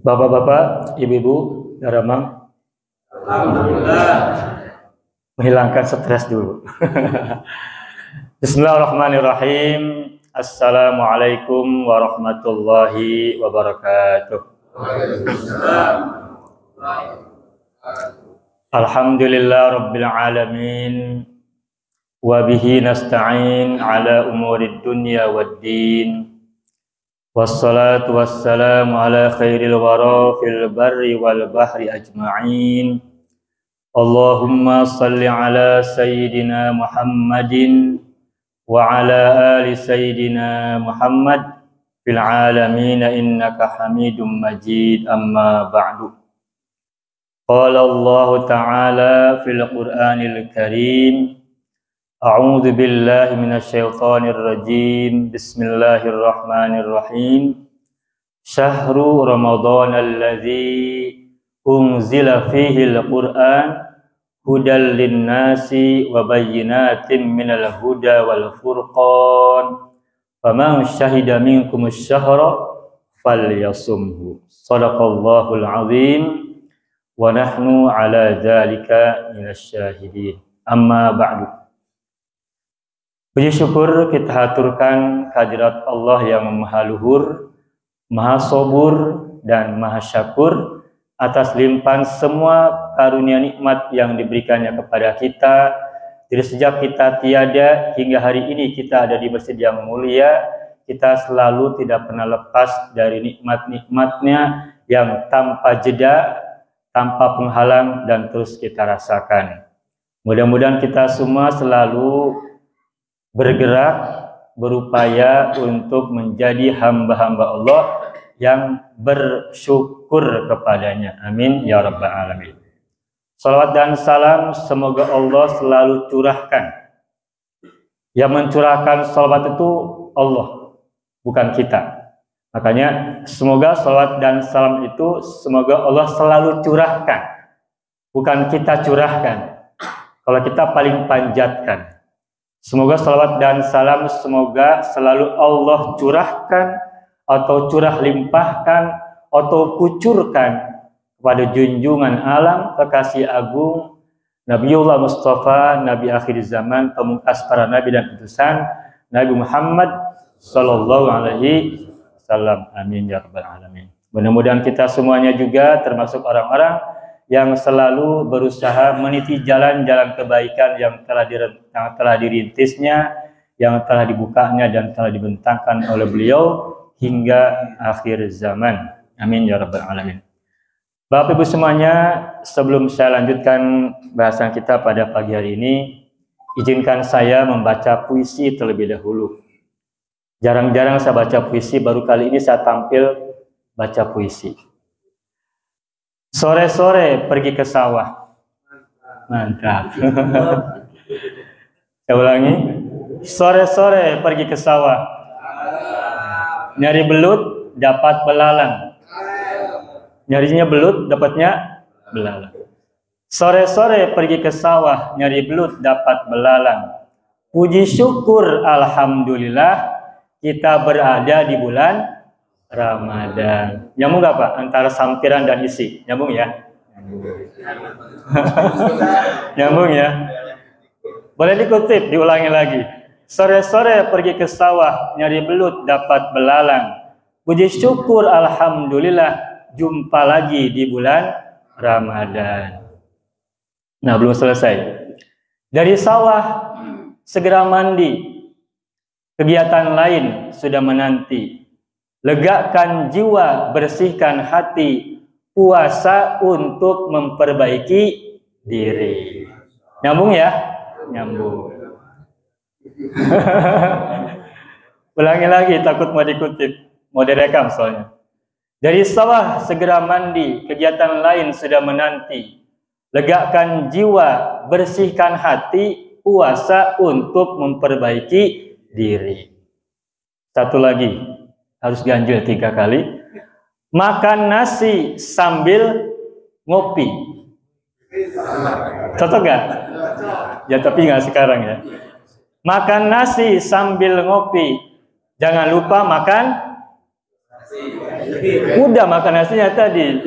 Bapak-bapak, ibu-ibu, Darama, Alhamdulillah. menghilangkan stres dulu. Bismillahirrahmanirrahim. Assalamualaikum warahmatullahi wabarakatuh. Waalaikumsalam. Alhamdulillah rabbil alamin. Wa bihi nasta'in ala umurid dunya waddin. Wassalatu wassalamu ala khairil wara fil barri wal bahri ajma'in. Allahumma salli ala sayyidina Muhammadin wa ala ali sayyidina Muhammad fil alamin innaka Hamidum Majid, amma ba'du. Qala Allah ta'ala fil Qur'anil Karim, a'udzu billahi minasyaitonir rajim. Bismillahirrahmanirrahim. Syahrul Ramadan alladzi unzila fihi al-Qur'an hudal linnasi wa bayyinatin minal huda wal furqan. Faman syahida minkum asy-syahra falyasumhu. Shadaqallahul azim wa nahnu ala dzalika minasyahidin. Amma ba'du. Puji syukur kita haturkan kehadirat Allah yang maha luhur, maha sabur dan maha syakur atas limpahan semua karunia nikmat yang diberikannya kepada kita. Dari sejak kita tiada hingga hari ini kita ada di masjid yang mulia, kita selalu tidak pernah lepas dari nikmat-nikmatnya yang tanpa jeda, tanpa penghalang, dan terus kita rasakan. Mudah-mudahan kita semua selalu bergerak, berupaya untuk menjadi hamba-hamba Allah yang bersyukur kepadanya. Amin ya rabbal alamin. Salawat dan salam semoga Allah selalu curahkan. Yang mencurahkan salawat itu Allah, bukan kita. Makanya semoga salawat dan salam itu semoga Allah selalu curahkan, bukan kita curahkan. Kalau kita paling panjatkan. Semoga salawat dan salam semoga selalu Allah curahkan atau curah limpahkan atau kucurkan kepada junjungan alam, kekasih agung Nabiullah Mustafa, Nabi akhir zaman, pemungkas para nabi dan utusan, Nabi Muhammad sallallahu alaihi wasallam. Amin ya rabbal alamin. Mudah-mudahan kita semuanya juga termasuk orang-orang yang selalu berusaha meniti jalan-jalan kebaikan yang telah dirintisnya, yang telah dibukanya dan telah dibentangkan oleh beliau hingga akhir zaman. Amin ya rabbal alamin. Bapak Ibu semuanya, sebelum saya lanjutkan bahasan kita pada pagi hari ini, izinkan saya membaca puisi terlebih dahulu. Jarang-jarang saya baca puisi, baru kali ini saya tampil baca puisi. Sore-sore pergi ke sawah. Mantap. Saya ulangi. Sore-sore pergi ke sawah. Nyari belut, dapat belalang. Nyarinya belut, dapatnya belalang. Sore-sore pergi ke sawah, nyari belut, dapat belalang. Puji syukur, alhamdulillah, kita berada di bulan Ramadan. Nyambung gak Pak? Antara sampiran dan isi. Nyambung ya? Nyambung ya? Boleh dikutip, diulangi lagi. Sore-sore pergi ke sawah, nyari belut, dapat belalang. Puji syukur, alhamdulillah, jumpa lagi di bulan Ramadan. Nah, belum selesai. Dari sawah, segera mandi. Kegiatan lain sudah menanti. Legakan jiwa, bersihkan hati, puasa untuk memperbaiki diri. Nyambung ya? Nyambung. Ulangi lagi, takut mau dikutip, mau direkam soalnya. Dari sawah segera mandi, kegiatan lain sudah menanti. Legakan jiwa, bersihkan hati, puasa untuk memperbaiki diri. Satu lagi. Harus ganjil 3 kali. Makan nasi sambil ngopi. Cocok gak? Ya tapi gak sekarang ya. Makan nasi sambil ngopi. Jangan lupa makan Udah makan nasinya tadi.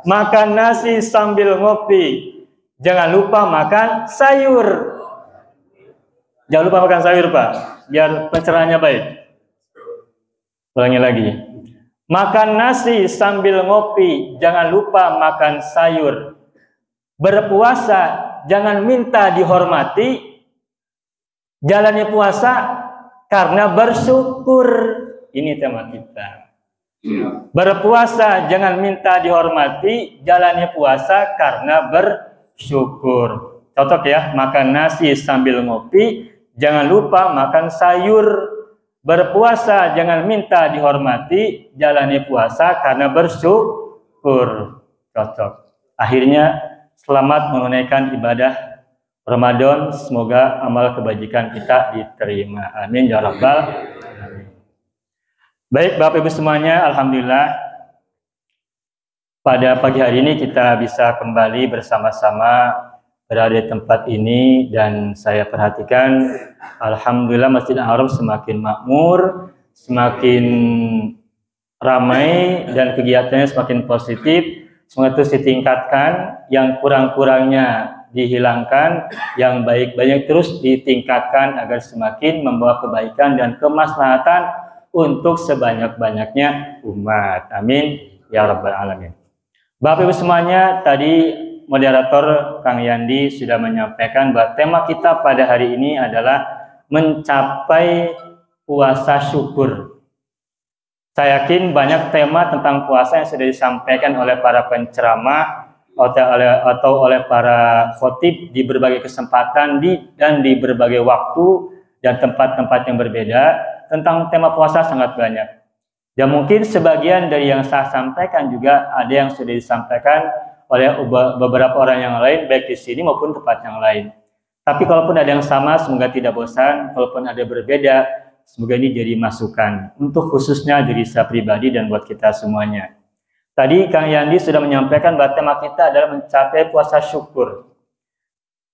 Makan nasi sambil ngopi. Jangan lupa makan sayur. Jangan lupa makan sayur, Pak. Biar pencerahannya baik. Ulangi lagi. Makan nasi sambil ngopi. Jangan lupa makan sayur. Berpuasa jangan minta dihormati. Jalannya puasa karena bersyukur. Ini tema kita. Berpuasa jangan minta dihormati. Jalannya puasa karena bersyukur. Cocok ya, makan nasi sambil ngopi. Jangan lupa makan sayur. Berpuasa jangan minta dihormati. Jalannya puasa karena bersyukur. Cocok. Akhirnya selamat menunaikan ibadah Ramadan. Semoga amal kebajikan kita diterima. Amin ya rabbal alamin. Baik Bapak Ibu semuanya, alhamdulillah pada pagi hari ini kita bisa kembali bersama-sama berada di tempat ini, dan saya perhatikan alhamdulillah Masjid Al-Haram semakin makmur, semakin ramai, dan kegiatannya semakin positif. Semoga terus ditingkatkan, yang kurang-kurangnya dihilangkan, yang baik-baik terus ditingkatkan agar semakin membawa kebaikan dan kemaslahatan untuk sebanyak-banyaknya umat. Amin ya rabbal alamin. Bapak Ibu semuanya, tadi moderator Kang Yandi sudah menyampaikan bahwa tema kita pada hari ini adalah mencapai puasa syukur. Saya yakin banyak tema tentang puasa yang sudah disampaikan oleh para penceramah atau oleh para khotib di berbagai kesempatan dan di berbagai waktu dan tempat-tempat yang berbeda. Tentang tema puasa sangat banyak. Dan mungkin sebagian dari yang saya sampaikan juga ada yang sudah disampaikan oleh beberapa orang yang lain, baik di sini maupun tempat yang lain. Tapi kalaupun ada yang sama, semoga tidak bosan. Kalaupun ada berbeda, semoga ini jadi masukan untuk khususnya diri saya pribadi dan buat kita semuanya. Tadi Kang Yandi sudah menyampaikan bahwa tema kita adalah mencapai puasa syukur.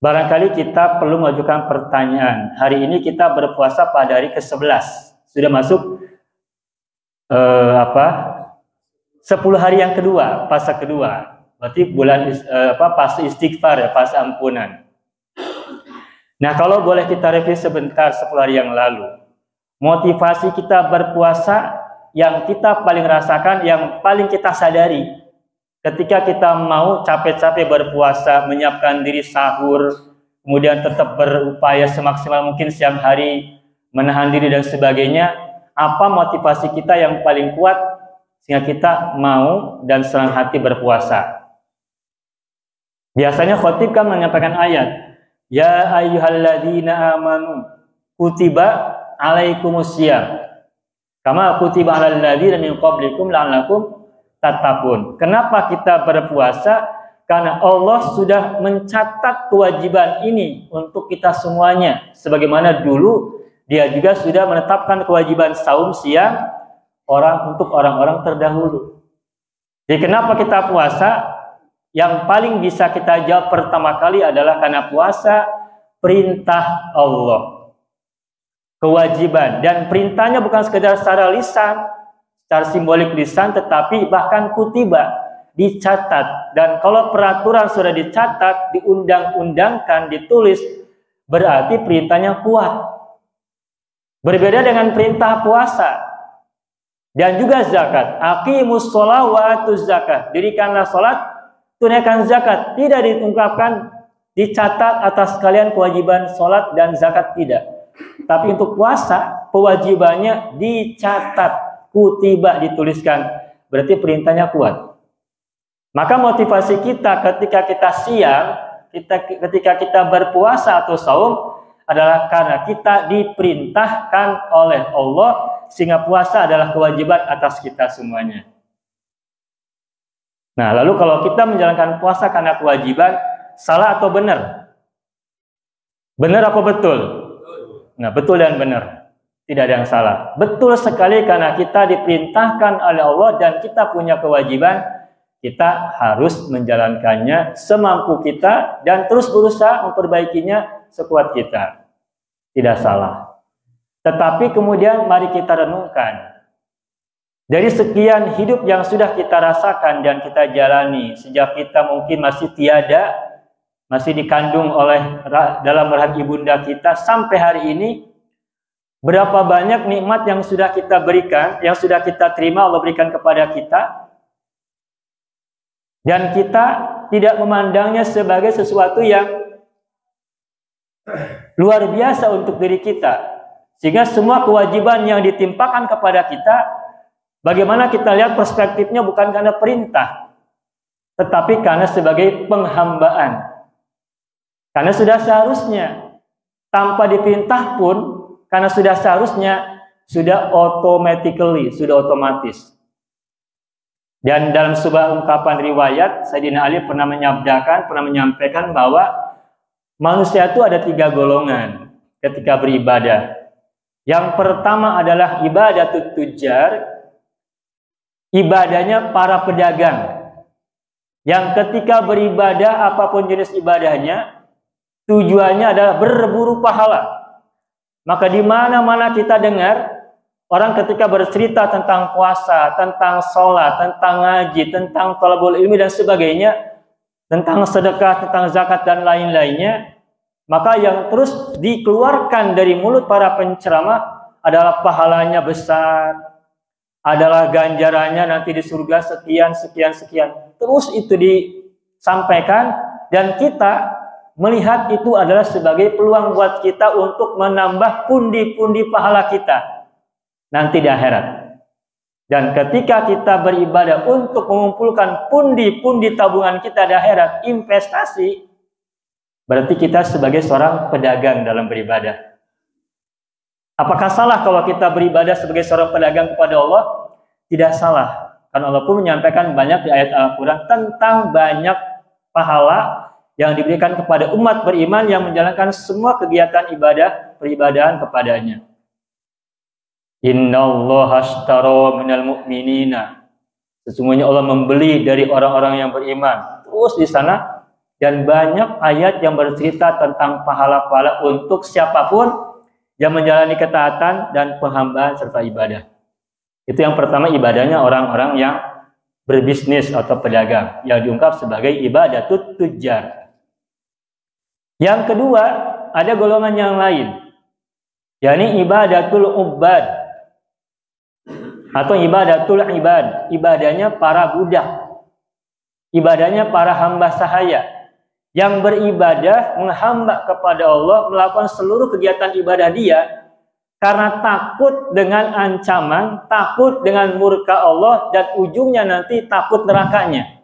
Barangkali kita perlu mengajukan pertanyaan. Hari ini kita berpuasa pada hari ke-11. Sudah masuk 10 hari yang kedua, fase kedua. Berarti bulan fase istighfar ya, fase ampunan. Nah, kalau boleh kita review sebentar 10 hari yang lalu. Motivasi kita berpuasa yang kita paling rasakan, yang paling kita sadari ketika kita mau capek-capek berpuasa, menyiapkan diri sahur, kemudian tetap berupaya semaksimal mungkin siang hari, menahan diri dan sebagainya, apa motivasi kita yang paling kuat sehingga kita mau dan senang hati berpuasa? Biasanya khotib kan menyampaikan ayat, ya ayyuhalladzina amanu kutiba alaikumusiyam kama kutiba alal ladzina min qablikum la'allakum tattaqun. Kenapa kita berpuasa? Karena Allah sudah mencatat kewajiban ini untuk kita semuanya. Sebagaimana dulu Dia juga sudah menetapkan kewajiban saum siang untuk orang-orang terdahulu. Jadi kenapa kita puasa? Yang paling bisa kita jawab pertama kali adalah karena puasa perintah Allah. Kewajiban, dan perintahnya bukan sekedar secara lisan, secara simbolik lisan, tetapi bahkan kutiba, dicatat. Dan kalau peraturan sudah dicatat, diundang-undangkan, ditulis, berarti perintahnya kuat. Berbeda dengan perintah puasa dan juga zakat. Aqimus shalah wa atuz zakat. Dirikanlah salat, tunaikan zakat. Tidak diungkapkan, dicatat atas kalian kewajiban salat dan zakat, tidak. Tapi untuk puasa, kewajibannya dicatat, kutiba, dituliskan. Berarti perintahnya kuat. Maka motivasi kita ketika kita siang, ketika kita berpuasa atau saum, adalah karena kita diperintahkan oleh Allah, sehingga puasa adalah kewajiban atas kita semuanya. Nah, lalu kalau kita menjalankan puasa karena kewajiban, salah atau benar? Benar apa betul? Nah, betul dan benar. Tidak ada yang salah. Betul sekali, karena kita diperintahkan oleh Allah dan kita punya kewajiban, kita harus menjalankannya semampu kita dan terus berusaha memperbaikinya sekuat kita. Tidak salah. Tetapi kemudian mari kita renungkan. Dari sekian hidup yang sudah kita rasakan dan kita jalani sejak kita mungkin masih tiada, masih dikandung oleh dalam rahim ibunda kita sampai hari ini, berapa banyak nikmat yang sudah kita berikan, yang sudah kita terima Allah berikan kepada kita, dan kita tidak memandangnya sebagai sesuatu yang luar biasa untuk diri kita, sehingga semua kewajiban yang ditimpakan kepada kita, bagaimana kita lihat perspektifnya bukan karena perintah, tetapi karena sebagai penghambaan. Karena sudah seharusnya, tanpa diperintah pun, karena sudah seharusnya, sudah automatically, sudah otomatis. Dan dalam sebuah ungkapan riwayat, Sayyidina Ali pernah menyampaikan bahwa manusia itu ada 3 golongan ketika beribadah. Yang pertama adalah ibadatut tujar, ibadahnya para pedagang, yang ketika beribadah apapun jenis ibadahnya tujuannya adalah berburu pahala. Maka di mana-mana kita dengar orang ketika bercerita tentang puasa, tentang sholat, tentang ngaji, tentang thalabul ilmi dan sebagainya, tentang sedekah, tentang zakat dan lain-lainnya, maka yang terus dikeluarkan dari mulut para penceramah adalah pahalanya besar, adalah ganjarannya nanti di surga sekian, sekian, sekian. Terus itu disampaikan dan kita melihat itu adalah sebagai peluang buat kita untuk menambah pundi-pundi pahala kita nanti di akhirat. Dan ketika kita beribadah untuk mengumpulkan pundi-pundi tabungan kita di akhirat, investasi, berarti kita sebagai seorang pedagang dalam beribadah. Apakah salah kalau kita beribadah sebagai seorang pedagang kepada Allah? Tidak salah. Karena Allah pun menyampaikan banyak di ayat Al-Quran tentang banyak pahala yang diberikan kepada umat beriman yang menjalankan semua kegiatan ibadah, peribadahan kepadanya. Innallaha ashtara minal mu'minina. Sesungguhnya Allah membeli dari orang-orang yang beriman. Terus di sana, dan banyak ayat yang bercerita tentang pahala-pahala untuk siapapun yang menjalani ketaatan dan penghambaan serta ibadah. Itu yang pertama, ibadahnya orang-orang yang berbisnis atau pedagang, yang diungkap sebagai ibadatut tujar. Yang kedua, ada golongan yang lain, yakni ibadatul ubad atau ibadatul ibad, ibadahnya para budak, ibadahnya para hamba sahaya yang beribadah menghamba kepada Allah, melakukan seluruh kegiatan ibadah dia karena takut dengan ancaman, takut dengan murka Allah, dan ujungnya nanti takut nerakanya.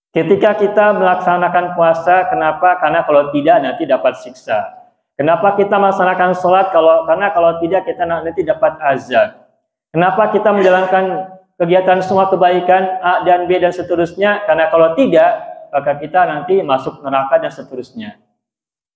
Ketika kita melaksanakan puasa, kenapa? Karena kalau tidak nanti dapat siksa. Kenapa kita melaksanakan sholat? Karena kalau tidak kita nanti dapat azab. Kenapa kita menjalankan kegiatan semua kebaikan A dan B dan seterusnya? Karena kalau tidak, maka kita nanti masuk neraka dan seterusnya.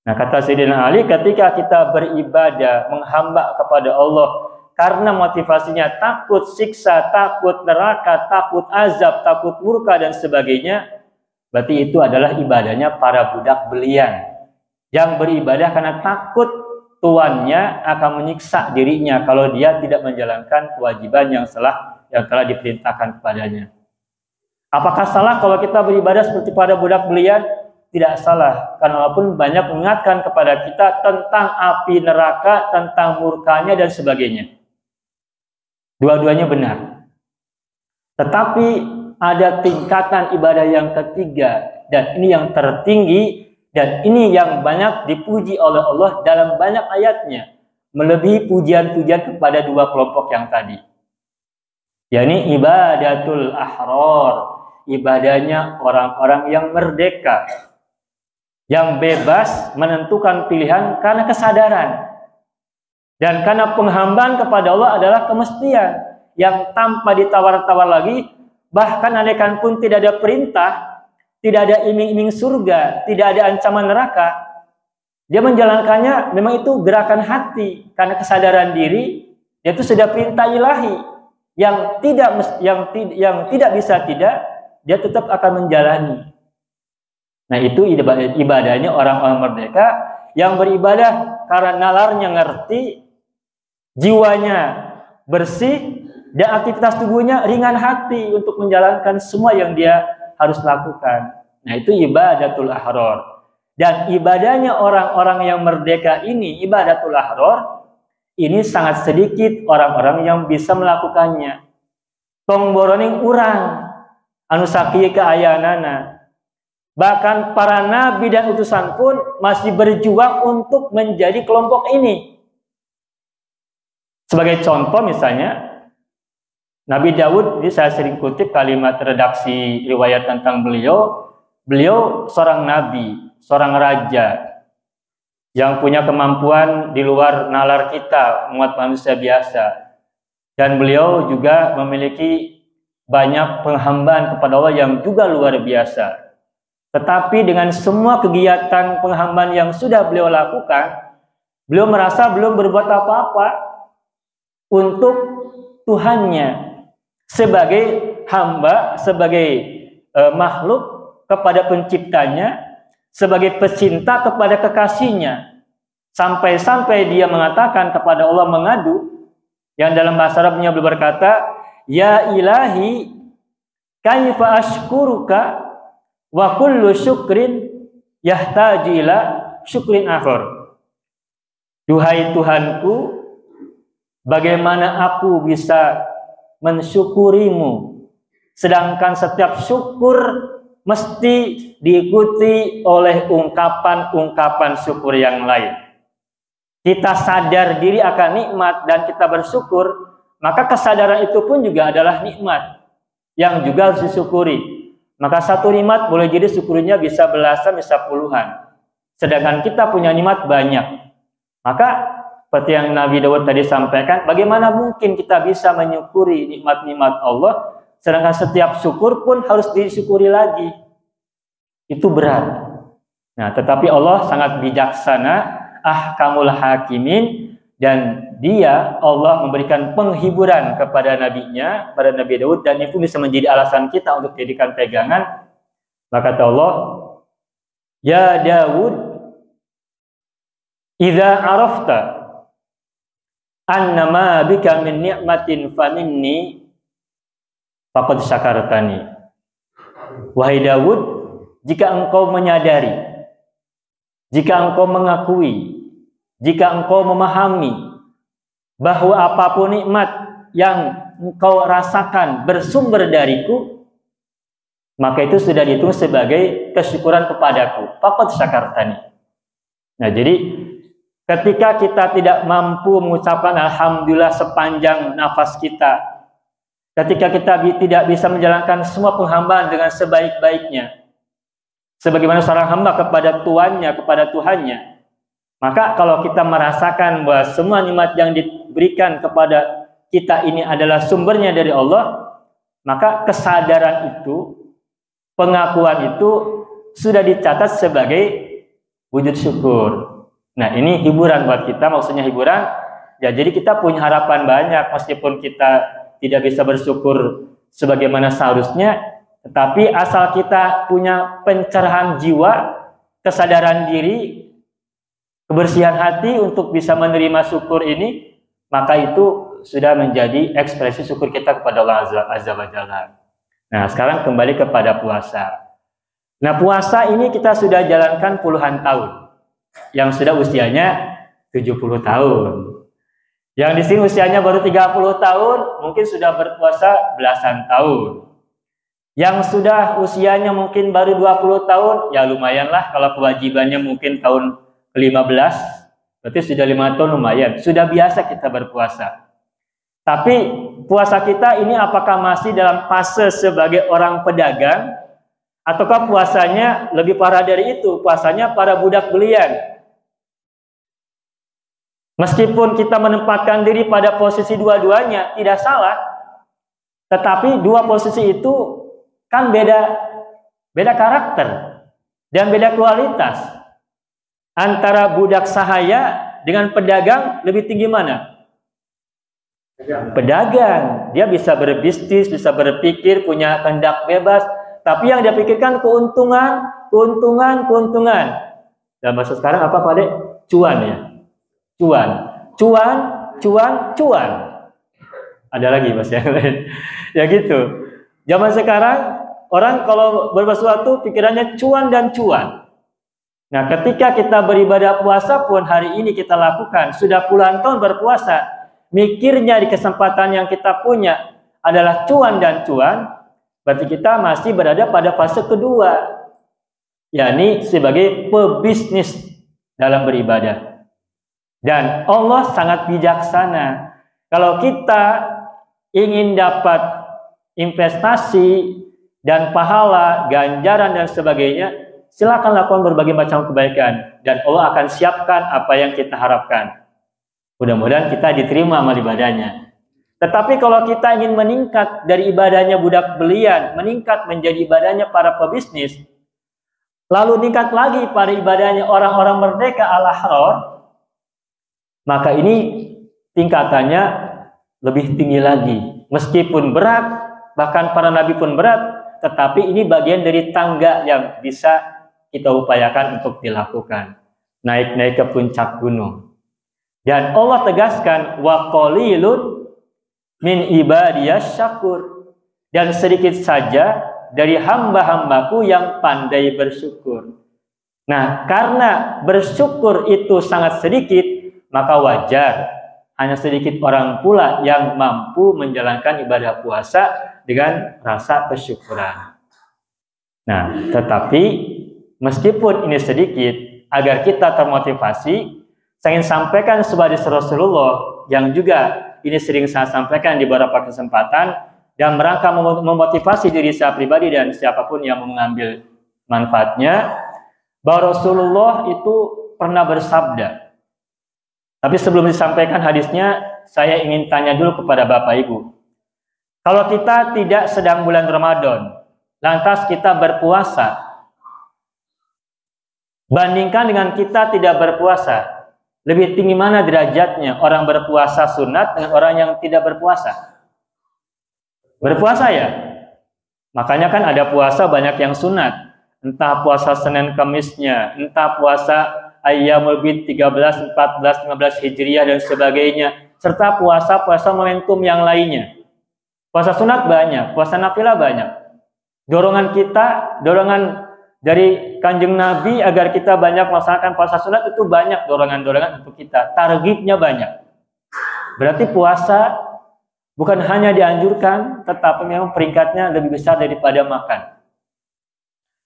Nah, kata Sayyidina Ali, ketika kita beribadah, menghamba kepada Allah karena motivasinya takut siksa, takut neraka, takut azab, takut murka dan sebagainya, berarti itu adalah ibadahnya para budak belian yang beribadah karena takut tuannya akan menyiksa dirinya kalau dia tidak menjalankan kewajiban yang telah diperintahkan kepadanya. Apakah salah kalau kita beribadah seperti pada budak belian? Tidak salah, karena walaupun banyak mengingatkan kepada kita tentang api neraka, tentang murkanya dan sebagainya. Dua-duanya benar. Tetapi ada tingkatan ibadah yang ketiga, dan ini yang tertinggi, dan ini yang banyak dipuji oleh Allah dalam banyak ayatnya, melebihi pujian-pujian kepada dua kelompok yang tadi, yakni ibadatul ahrar, ibadahnya orang-orang yang merdeka, yang bebas menentukan pilihan karena kesadaran, dan karena penghambaan kepada Allah adalah kemestian yang tanpa ditawar-tawar lagi. Bahkan andaikan pun tidak ada perintah, tidak ada iming-iming surga, tidak ada ancaman neraka, dia menjalankannya memang itu gerakan hati karena kesadaran diri, yaitu sudah perintah ilahi yang tidak bisa tidak, dia tetap akan menjalani. Nah, itu ibadahnya orang-orang merdeka yang beribadah karena nalarnya ngerti, jiwanya bersih, dan aktivitas tubuhnya ringan hati untuk menjalankan semua yang dia harus lakukan. Nah, itu ibadatul ahrar. Dan ibadahnya orang-orang yang merdeka ini, ibadatul ahrar, ini sangat sedikit orang-orang yang bisa melakukannya. Tong boroning urang anu sakieu kaayanana. Bahkan para nabi dan utusan pun masih berjuang untuk menjadi kelompok ini. Sebagai contoh misalnya, Nabi Daud, ini saya sering kutip kalimat redaksi riwayat tentang beliau. Beliau seorang nabi, seorang raja yang punya kemampuan di luar nalar kita, umat manusia biasa. Dan beliau juga memiliki banyak penghambaan kepada Allah yang juga luar biasa. Tetapi dengan semua kegiatan penghambaan yang sudah beliau lakukan, beliau merasa belum berbuat apa-apa untuk Tuhannya. Sebagai hamba, sebagai makhluk kepada penciptanya, sebagai pecinta kepada kekasihnya. Sampai-sampai dia mengatakan kepada Allah, mengadu, yang dalam bahasa Arabnya beliau berkata, ya ilahi kaifa ashkuruka wa kullu syukrin yahtaju ila syukrin akhar. Duhai Tuhanku, bagaimana aku bisa mensyukurimu, sedangkan setiap syukur mesti diikuti oleh ungkapan-ungkapan syukur yang lain. Kita sadar diri akan nikmat dan kita bersyukur, maka kesadaran itu pun juga adalah nikmat yang juga harus disyukuri. Maka satu nikmat boleh jadi syukurnya bisa belasan, bisa puluhan. Sedangkan kita punya nikmat banyak. Maka seperti yang Nabi Daud tadi sampaikan, bagaimana mungkin kita bisa menyukuri nikmat-nikmat Allah, sedangkan setiap syukur pun harus disyukuri lagi. Itu berat. Nah, tetapi Allah sangat bijaksana, ahkamul hakimin, dan dia, Allah, memberikan penghiburan kepada nabinya, pada Nabi Daud, dan itu bisa menjadi alasan kita untuk jadikan pegangan. Maka kata Allah, ya Daud, idza arafta annama bika min ni'matin faminni faqad syakartani. Wahai Daud, jika engkau menyadari, jika engkau mengakui, jika engkau memahami bahwa apapun nikmat yang engkau rasakan bersumber dariku, maka itu sudah dihitung sebagai kesyukuran kepadaku. Faqad syakartani. Nah, jadi ketika kita tidak mampu mengucapkan alhamdulillah sepanjang nafas kita, ketika kita tidak bisa menjalankan semua penghambaan dengan sebaik-baiknya, sebagaimana seorang hamba kepada tuannya, kepada Tuhannya, maka kalau kita merasakan bahwa semua nikmat yang diberikan kepada kita ini adalah sumbernya dari Allah, maka kesadaran itu, pengakuan itu sudah dicatat sebagai wujud syukur. Nah, ini hiburan buat kita, maksudnya hiburan. Ya, jadi kita punya harapan banyak meskipun kita tidak bisa bersyukur sebagaimana seharusnya, tetapi asal kita punya pencerahan jiwa, kesadaran diri, kebersihan hati untuk bisa menerima syukur ini, maka itu sudah menjadi ekspresi syukur kita kepada Allah Azza wa Jalla. Nah, sekarang kembali kepada puasa. Nah, puasa ini kita sudah jalankan puluhan tahun. Yang sudah usianya 70 tahun. Yang di sini usianya baru 30 tahun, mungkin sudah berpuasa belasan tahun. Yang sudah usianya mungkin baru 20 tahun, ya lumayanlah kalau kewajibannya mungkin tahun ke-15, berarti sudah 5 tahun lumayan. Sudah biasa kita berpuasa. Tapi puasa kita ini apakah masih dalam fase sebagai orang pedagang, ataukah puasanya lebih parah dari itu, puasanya para budak belian? Meskipun kita menempatkan diri pada posisi dua-duanya, tidak salah. Tetapi dua posisi itu kan beda karakter dan beda kualitas. Antara budak sahaya dengan pedagang lebih tinggi mana? Pedagang. Dia bisa berbisnis, bisa berpikir, punya kehendak bebas. Tapi yang dia pikirkan keuntungan. Dalam bahasa sekarang apa Pak Dek? Cuan ya. Cuan. Ada lagi bahasa yang lain. Ya gitu. Zaman sekarang orang kalau berbuat sesuatu pikirannya cuan dan cuan. Nah, ketika kita beribadah puasa pun hari ini kita lakukan, sudah puluhan tahun berpuasa, mikirnya di kesempatan yang kita punya adalah cuan dan cuan, berarti kita masih berada pada fase kedua, yakni sebagai pebisnis dalam beribadah. Dan Allah sangat bijaksana. Kalau kita ingin dapat investasi dan pahala, ganjaran dan sebagainya, silakan lakukan berbagai macam kebaikan dan Allah akan siapkan apa yang kita harapkan. Mudah-mudahan kita diterima amal ibadahnya. Tetapi kalau kita ingin meningkat dari ibadahnya budak belian, meningkat menjadi ibadahnya para pebisnis, lalu meningkat lagi pada ibadahnya orang-orang merdeka al-ahrar, maka ini tingkatannya lebih tinggi lagi. Meskipun berat, bahkan para nabi pun berat, tetapi ini bagian dari tangga yang bisa kita upayakan untuk dilakukan. Naik-naik ke puncak gunung. Dan Allah tegaskan, wa qalilun min ibadiyas syakur, dan sedikit saja dari hamba-hambaku yang pandai bersyukur. Nah, karena bersyukur itu sangat sedikit, maka wajar hanya sedikit orang pula yang mampu menjalankan ibadah puasa dengan rasa kesyukuran. Nah, tetapi meskipun ini sedikit, agar kita termotivasi, saya ingin sampaikan sebagai Rasulullah yang juga ini sering saya sampaikan di beberapa kesempatan dan merangka memotivasi diri saya pribadi dan siapapun yang mengambil manfaatnya, bahwa Rasulullah itu pernah bersabda. Tapi sebelum disampaikan hadisnya, saya ingin tanya dulu kepada Bapak Ibu. Kalau kita tidak sedang bulan Ramadan, lantas kita berpuasa, bandingkan dengan kita tidak berpuasa, lebih tinggi mana derajatnya orang berpuasa sunat dengan orang yang tidak berpuasa? Berpuasa ya? Makanya kan ada puasa banyak yang sunat. Entah puasa Senin Kamisnya, entah puasa Ayyamul Bid 13, 14, 15 Hijriah dan sebagainya. Serta puasa-puasa momentum yang lainnya. Puasa sunat banyak, puasa nafilah banyak. Dorongan kita, dorongan dari Kanjeng Nabi agar kita banyak melaksanakan puasa sunat itu banyak dorongan-dorongan untuk kita. Targhibnya banyak. Berarti puasa bukan hanya dianjurkan, tetapi memang peringkatnya lebih besar daripada makan.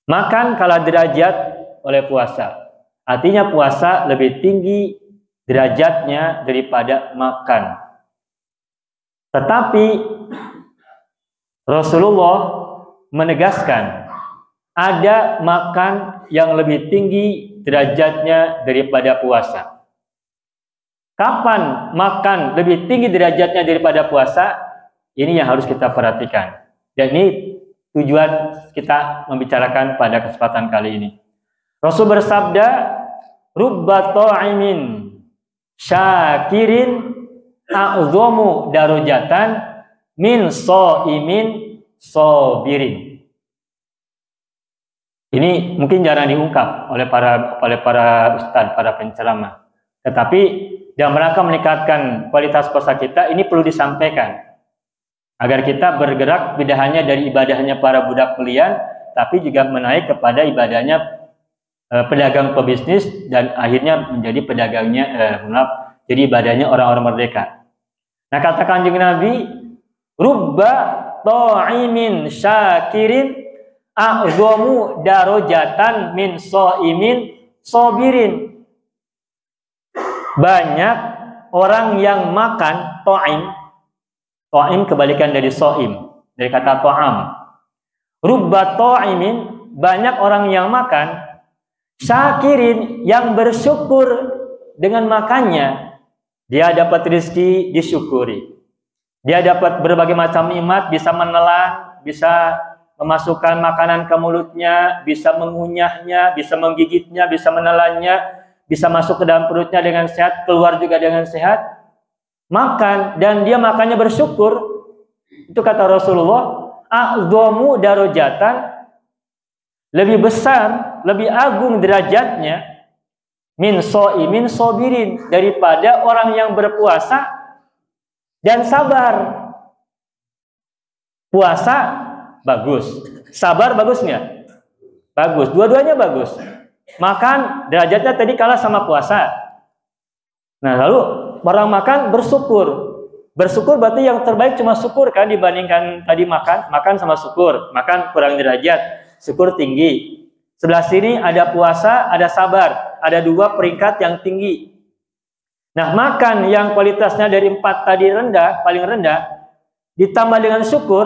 Makan kalah derajat oleh puasa. Artinya puasa lebih tinggi derajatnya daripada makan. Tetapi Rasulullah menegaskan ada makan yang lebih tinggi derajatnya daripada puasa. Kapan makan lebih tinggi derajatnya daripada puasa? Ini yang harus kita perhatikan. Dan ini tujuan kita membicarakan pada kesempatan kali ini. Rasul bersabda, rubba ta'imin syakirin a'zamu darajatan min shaimin sabirin. Ini mungkin jarang diungkap oleh para ustadz, para penceramah. Tetapi dalam rangka meningkatkan kualitas puasa kita, ini perlu disampaikan. Agar kita bergerak tidak hanya dari ibadahnya para budak belian, tapi juga menaik kepada ibadahnya pedagang pebisnis dan akhirnya menjadi pedagangnya, jadi ibadahnya orang-orang merdeka. Nah, kata Kanjeng Nabi, rubba ta'imin syakirin a'zamu darajatan min shaimin sabirin. Banyak orang yang makan ta'im kebalikan dari shaim, dari kata ta'am. Rubba ta'imin, banyak orang yang makan, syakirin, yang bersyukur dengan makannya. Dia dapat rezeki, disyukuri. Dia dapat berbagai macam nikmat, bisa menelan, bisa memasukkan makanan ke mulutnya, bisa mengunyahnya, bisa menggigitnya, bisa menelannya, bisa masuk ke dalam perutnya dengan sehat, keluar juga dengan sehat. Makan, dan dia makannya bersyukur. Itu kata Rasulullah, a'zamu darajatan, lebih besar, lebih agung derajatnya min sabirin, daripada orang yang berpuasa dan sabar. Puasa bagus, sabar bagus nggak? Bagus, dua-duanya bagus. Makan derajatnya tadi kalah sama puasa. Nah, lalu orang makan bersyukur. Bersyukur berarti yang terbaik cuma syukur kan dibandingkan tadi makan sama syukur. Makan kurang derajat, syukur tinggi. Sebelah sini ada puasa, ada sabar. Ada dua peringkat yang tinggi. Nah, makan yang kualitasnya dari 4 tadi rendah, paling rendah, ditambah dengan syukur,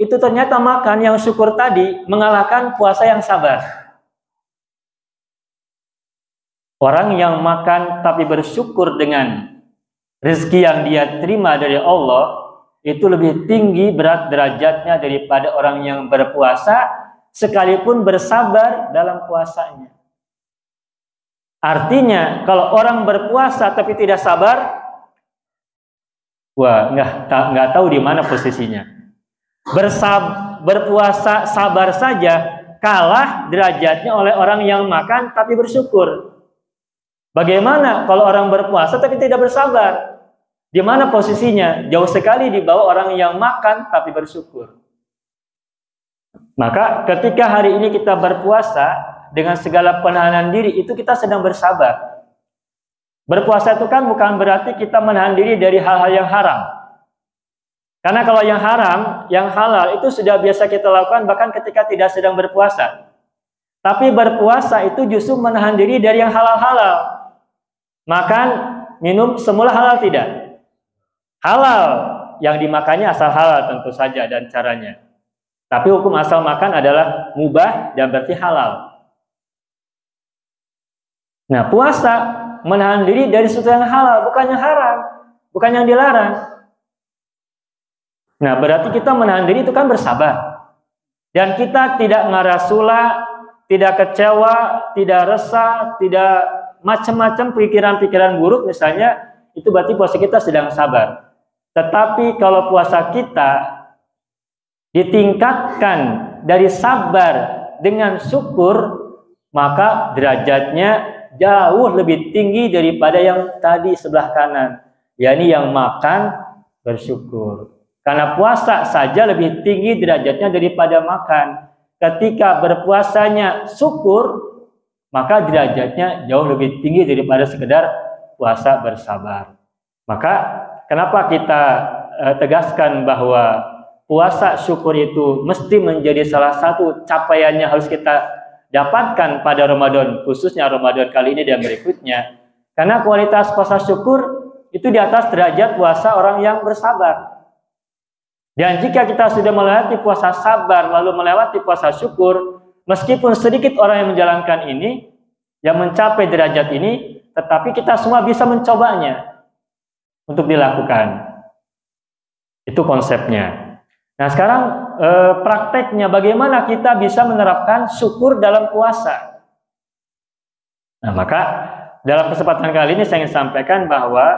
itu ternyata makan yang syukur tadi mengalahkan puasa yang sabar. Orang yang makan tapi bersyukur dengan rezeki yang dia terima dari Allah, itu lebih tinggi berat derajatnya daripada orang yang berpuasa sekalipun bersabar dalam puasanya. Artinya, kalau orang berpuasa tapi tidak sabar, wah, nggak tahu di mana posisinya. Berpuasa sabar saja kalah derajatnya oleh orang yang makan tapi bersyukur. Bagaimana kalau orang berpuasa tapi tidak bersabar? Di mana posisinya? Jauh sekali di bawah orang yang makan tapi bersyukur. Maka ketika hari ini kita berpuasa dengan segala penahanan diri, itu kita sedang bersabar. Berpuasa itu kan bukan berarti kita menahan diri dari hal-hal yang haram. Karena kalau yang haram, yang halal itu sudah biasa kita lakukan bahkan ketika tidak sedang berpuasa. Tapi berpuasa itu justru menahan diri dari yang halal-halal. Makan, minum, semula halal tidak? Halal, yang dimakannya asal halal tentu saja dan caranya. Tapi hukum asal makan adalah mubah dan berarti halal. Nah, puasa menahan diri dari sesuatu yang halal, bukan yang haram, bukan yang dilarang. Nah, berarti kita menahan diri itu kan bersabar. Dan kita tidak ngarasula, tidak kecewa, tidak resah, tidak macam-macam pikiran-pikiran buruk misalnya, itu berarti puasa kita sedang sabar. Tetapi kalau puasa kita ditingkatkan dari sabar dengan syukur, maka derajatnya jauh lebih tinggi daripada yang tadi sebelah kanan, yakni yang makan bersyukur. Karena puasa saja lebih tinggi derajatnya daripada makan. Ketika berpuasanya syukur, maka derajatnya jauh lebih tinggi daripada sekedar puasa bersabar. Maka kenapa kita tegaskan bahwa puasa syukur itu mesti menjadi salah satu capaiannya harus kita dapatkan pada Ramadan, khususnya Ramadan kali ini dan berikutnya. Karena kualitas puasa syukur itu di atas derajat puasa orang yang bersabar. Dan jika kita sudah melewati puasa sabar lalu melewati puasa syukur, meskipun sedikit orang yang menjalankan ini, yang mencapai derajat ini, tetapi kita semua bisa mencobanya untuk dilakukan. Itu konsepnya. Nah, sekarang prakteknya bagaimana kita bisa menerapkan syukur dalam puasa. Nah, maka dalam kesempatan kali ini saya ingin sampaikan bahwa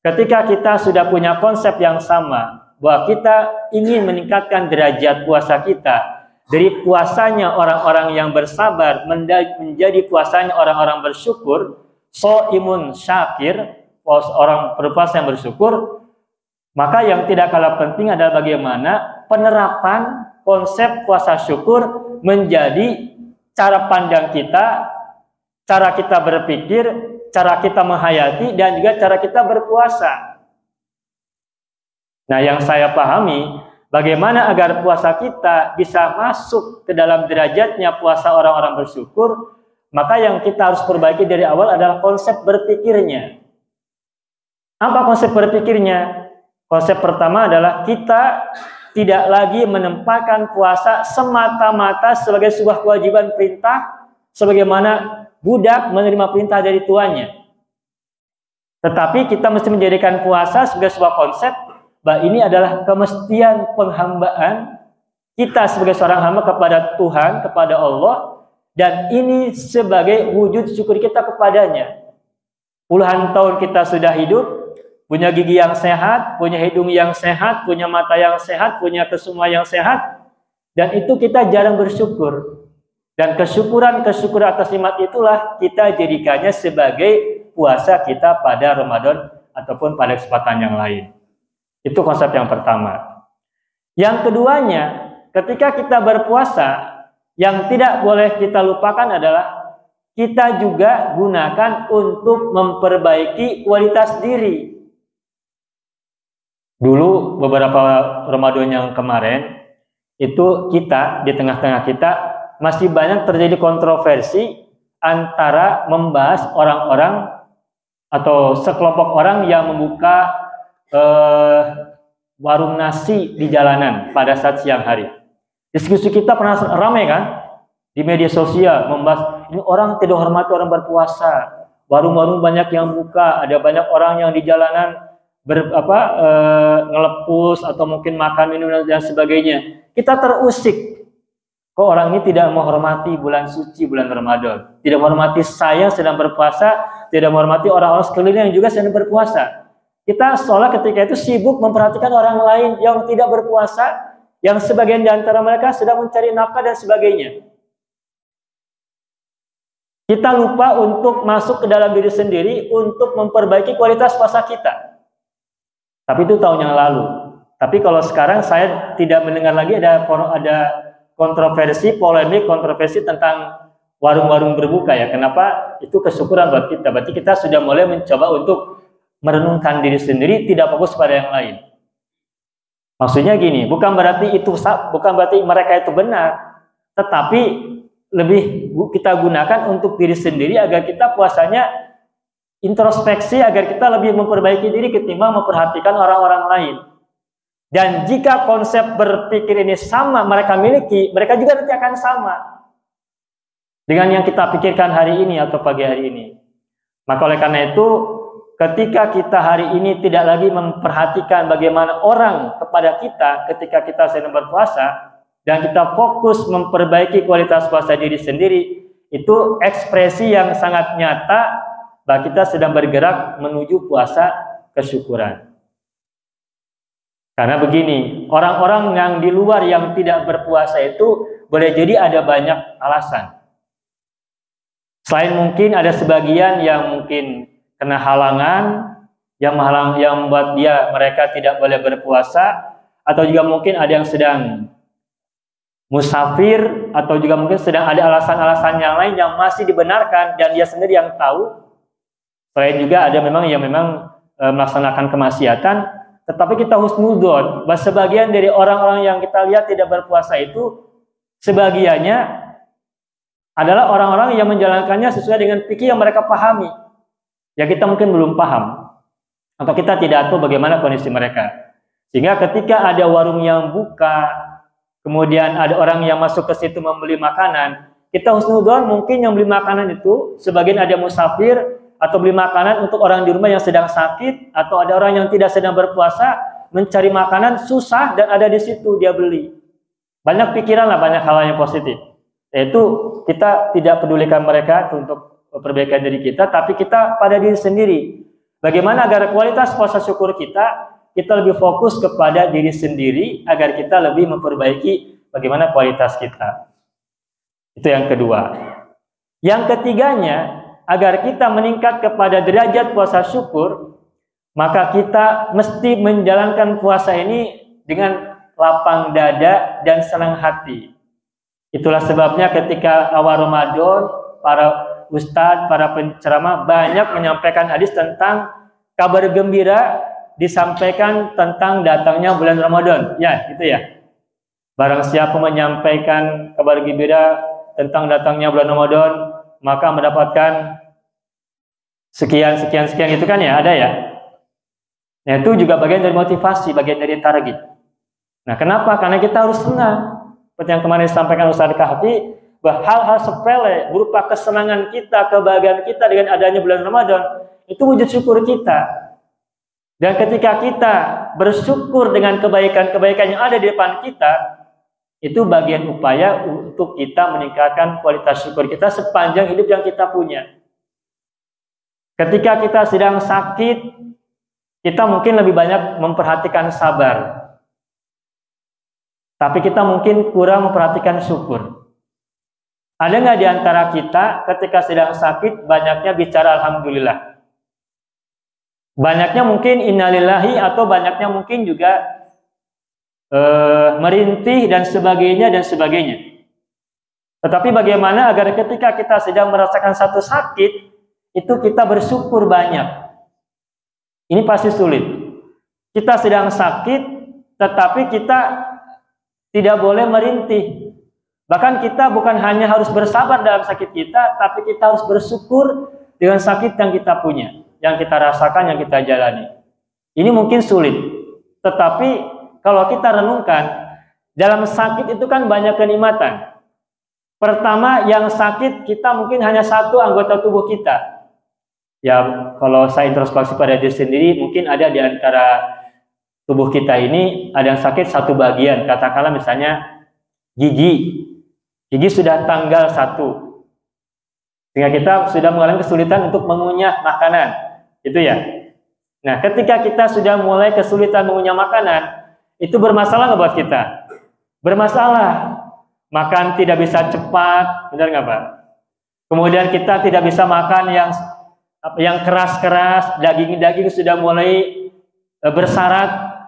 ketika kita sudah punya konsep yang sama, bahwa kita ingin meningkatkan derajat puasa kita dari puasanya orang-orang yang bersabar menjadi puasanya orang-orang bersyukur, shaimun syakir, orang berpuasa yang bersyukur, maka yang tidak kalah penting adalah bagaimana penerapan konsep puasa syukur menjadi cara pandang kita, cara kita berpikir, cara kita menghayati, dan juga cara kita berpuasa. Nah, yang saya pahami, bagaimana agar puasa kita bisa masuk ke dalam derajatnya puasa orang-orang bersyukur, maka yang kita harus perbaiki dari awal adalah konsep berpikirnya. Apa konsep berpikirnya? Konsep pertama adalah kita tidak lagi menempatkan puasa semata-mata sebagai sebuah kewajiban perintah, sebagaimana budak menerima perintah dari tuannya. Tetapi kita mesti menjadikan puasa sebagai sebuah konsep bahwa ini adalah kemestian penghambaan kita sebagai seorang hamba kepada Tuhan, kepada Allah, dan ini sebagai wujud syukur kita kepadanya. Puluhan tahun kita sudah hidup, punya gigi yang sehat, punya hidung yang sehat, punya mata yang sehat, punya kesumma yang sehat, dan itu kita jarang bersyukur. Dan kesyukuran atas nikmat itulah kita jadikannya sebagai puasa kita pada Ramadan ataupun pada kesempatan yang lain. Itu konsep yang pertama. Yang keduanya, ketika kita berpuasa, yang tidak boleh kita lupakan adalah kita juga gunakan untuk memperbaiki kualitas diri. Dulu beberapa Ramadan yang kemarin, itu kita, di tengah-tengah kita, masih banyak terjadi kontroversi antara membahas orang-orang atau sekelompok orang yang membuka warung nasi di jalanan pada saat siang hari. Diskusi kita pernah ramai kan di media sosial membahas ini orang tidak hormati orang berpuasa, warung-warung banyak yang buka, ada banyak orang yang di jalanan ngelepus atau mungkin makan minum dan sebagainya. Kita terusik. Kok orang ini tidak menghormati bulan suci, bulan Ramadan, tidak menghormati saya sedang berpuasa, tidak menghormati orang-orang sekeliling yang juga sedang berpuasa. Kita seolah ketika itu sibuk memperhatikan orang lain yang tidak berpuasa, yang sebagian di antara mereka sedang mencari nafkah dan sebagainya. Kita lupa untuk masuk ke dalam diri sendiri untuk memperbaiki kualitas puasa kita. Tapi itu tahun yang lalu. Tapi kalau sekarang saya tidak mendengar lagi ada kontroversi, polemik, kontroversi tentang warung-warung berbuka ya. Kenapa? Itu kesyukuran buat kita. Berarti kita sudah mulai mencoba untuk merenungkan diri sendiri, tidak fokus pada yang lain. Maksudnya gini, bukan berarti mereka itu benar, tetapi lebih kita gunakan untuk diri sendiri agar kita puasanya introspeksi, agar kita lebih memperbaiki diri ketimbang memperhatikan orang-orang lain. Dan jika konsep berpikir ini sama mereka miliki, mereka juga nanti akan sama dengan yang kita pikirkan hari ini atau pagi hari ini. Maka oleh karena itu, ketika kita hari ini tidak lagi memperhatikan bagaimana orang kepada kita ketika kita sedang berpuasa, dan kita fokus memperbaiki kualitas puasa diri sendiri, itu ekspresi yang sangat nyata bahwa kita sedang bergerak menuju puasa kesyukuran. Karena begini, orang-orang yang di luar yang tidak berpuasa itu boleh jadi ada banyak alasan. Selain mungkin ada sebagian yang mungkin kena halangan, yang membuat mereka tidak boleh berpuasa, atau juga mungkin ada yang sedang musafir, atau juga mungkin sedang ada alasan-alasan yang lain yang masih dibenarkan dan dia sendiri yang tahu. Selain juga ada yang memang melaksanakan kemaksiatan. Tetapi kita husnudzon bahwa sebagian dari orang-orang yang kita lihat tidak berpuasa itu sebagiannya adalah orang-orang yang menjalankannya sesuai dengan fikih yang mereka pahami. Ya kita mungkin belum paham atau kita tidak tahu bagaimana kondisi mereka. Sehingga ketika ada warung yang buka, kemudian ada orang yang masuk ke situ membeli makanan, kita husnudzon mungkin yang beli makanan itu sebagian ada musafir, atau beli makanan untuk orang di rumah yang sedang sakit, atau ada orang yang tidak sedang berpuasa mencari makanan susah dan ada di situ dia beli. Banyak pikiran lah, banyak hal yang positif. Yaitu kita tidak pedulikan mereka untuk perbaikan diri kita, tapi kita pada diri sendiri. Bagaimana agar kualitas puasa syukur kita lebih fokus kepada diri sendiri agar kita lebih memperbaiki bagaimana kualitas kita. Itu yang kedua. Yang ketiganya, agar kita meningkat kepada derajat puasa syukur, maka kita mesti menjalankan puasa ini dengan lapang dada dan senang hati. Itulah sebabnya ketika awal Ramadan, para ustadz, para penceramah banyak menyampaikan hadis tentang kabar gembira, disampaikan tentang datangnya bulan Ramadan. Ya, gitu ya. Barang siapa menyampaikan kabar gembira tentang datangnya bulan Ramadan, maka mendapatkan sekian itu kan ya, ada ya. Nah, itu juga bagian dari motivasi, bagian dari target. Nah, kenapa? Karena kita harus senang. Seperti yang kemarin disampaikan Ustaz Kahfi, bahwa hal-hal sepele berupa kesenangan kita, kebahagiaan kita dengan adanya bulan Ramadan, itu wujud syukur kita. Dan ketika kita bersyukur dengan kebaikan-kebaikan yang ada di depan kita, itu bagian upaya untuk kita meningkatkan kualitas syukur kita sepanjang hidup yang kita punya. Ketika kita sedang sakit, kita mungkin lebih banyak memperhatikan sabar. Tapi kita mungkin kurang memperhatikan syukur. Ada nggak di antara kita ketika sedang sakit banyaknya bicara alhamdulillah? Banyaknya mungkin innalillahi, atau banyaknya mungkin juga merintih dan sebagainya dan sebagainya. Tetapi bagaimana agar ketika kita sedang merasakan satu sakit, itu kita bersyukur banyak. Ini pasti sulit. Kita sedang sakit, tetapi kita tidak boleh merintih. Bahkan kita bukan hanya harus bersabar dalam sakit kita, tapi kita harus bersyukur dengan sakit yang kita punya, yang kita rasakan, yang kita jalani. Ini mungkin sulit. Tetapi kalau kita renungkan, dalam sakit itu kan banyak kenikmatan. Pertama, yang sakit kita mungkin hanya satu anggota tubuh kita. Ya, kalau saya introspeksi pada diri sendiri, mungkin ada di antara tubuh kita ini ada yang sakit satu bagian. Katakanlah misalnya gigi. Gigi sudah tanggal 1. Sehingga kita sudah mengalami kesulitan untuk mengunyah makanan. Itu ya. Nah, ketika kita sudah mulai kesulitan mengunyah makanan, itu bermasalah nggak buat kita? Bermasalah. Makan tidak bisa cepat, benar nggak Pak? Kemudian kita tidak bisa makan yang keras-keras, daging-daging sudah mulai bersarat.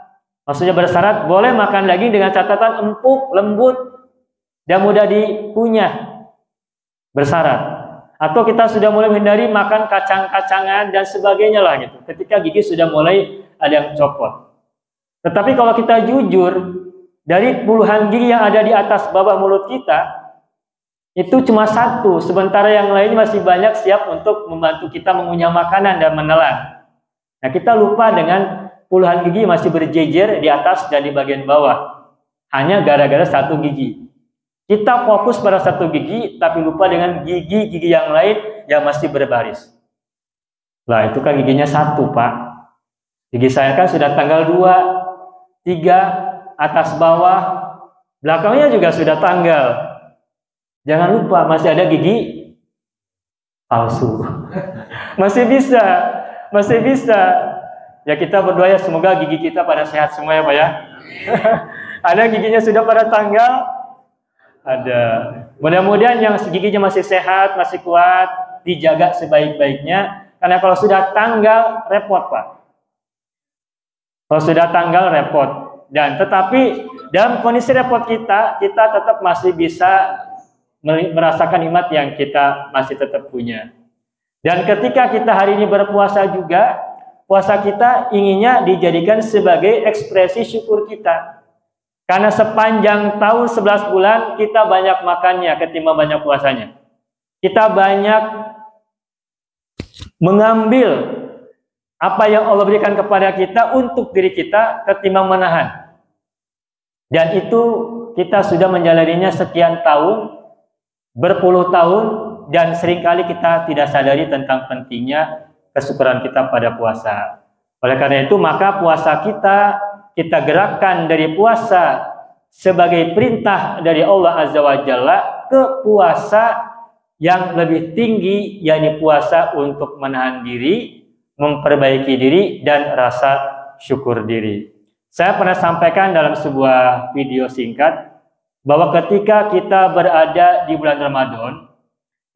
Maksudnya bersarat, boleh makan daging dengan catatan empuk, lembut, dan mudah dikunyah. Bersarat. Atau kita sudah mulai menghindari makan kacang-kacangan dan sebagainya lah gitu. Ketika gigi sudah mulai ada yang copot. Tetapi kalau kita jujur, dari puluhan gigi yang ada di atas bawah mulut kita, itu cuma satu. Sementara yang lain masih banyak siap untuk membantu kita mengunyah makanan dan menelan. Nah, kita lupa dengan puluhan gigi masih berjejer di atas dan di bagian bawah. Hanya gara-gara satu gigi. Kita fokus pada satu gigi, tapi lupa dengan gigi-gigi yang lain yang masih berbaris. Lah, itu kan giginya satu, Pak. Gigi saya kan sudah tanggal 2, 3, atas bawah, belakangnya juga sudah tanggal. Jangan lupa masih ada gigi palsu. Masih bisa. Ya, kita berdoa ya semoga gigi kita pada sehat semua ya Pak ya. Ada giginya sudah pada tanggal? Ada. Mudah-mudahan yang giginya masih sehat, masih kuat, dijaga sebaik-baiknya. Karena kalau sudah tanggal, repot Pak. Kalau sudah tanggal, repot. Dan tetapi dalam kondisi repot kita tetap masih bisa merasakan nikmat yang kita masih tetap punya. Dan ketika kita hari ini berpuasa juga, puasa kita inginnya dijadikan sebagai ekspresi syukur kita. Karena sepanjang tahun 11 bulan kita banyak makannya ketimbang banyak puasanya. Kita banyak mengambil apa yang Allah berikan kepada kita untuk diri kita ketimbang menahan. Dan itu kita sudah menjalaninya sekian tahun, berpuluh tahun, dan seringkali kita tidak sadari tentang pentingnya kesyukuran kita pada puasa. Oleh karena itu, maka puasa kita gerakkan dari puasa sebagai perintah dari Allah Azza wa Jalla ke puasa yang lebih tinggi, yakni puasa untuk menahan diri, memperbaiki diri, dan rasa syukur diri. Saya pernah sampaikan dalam sebuah video singkat bahwa ketika kita berada di bulan Ramadan,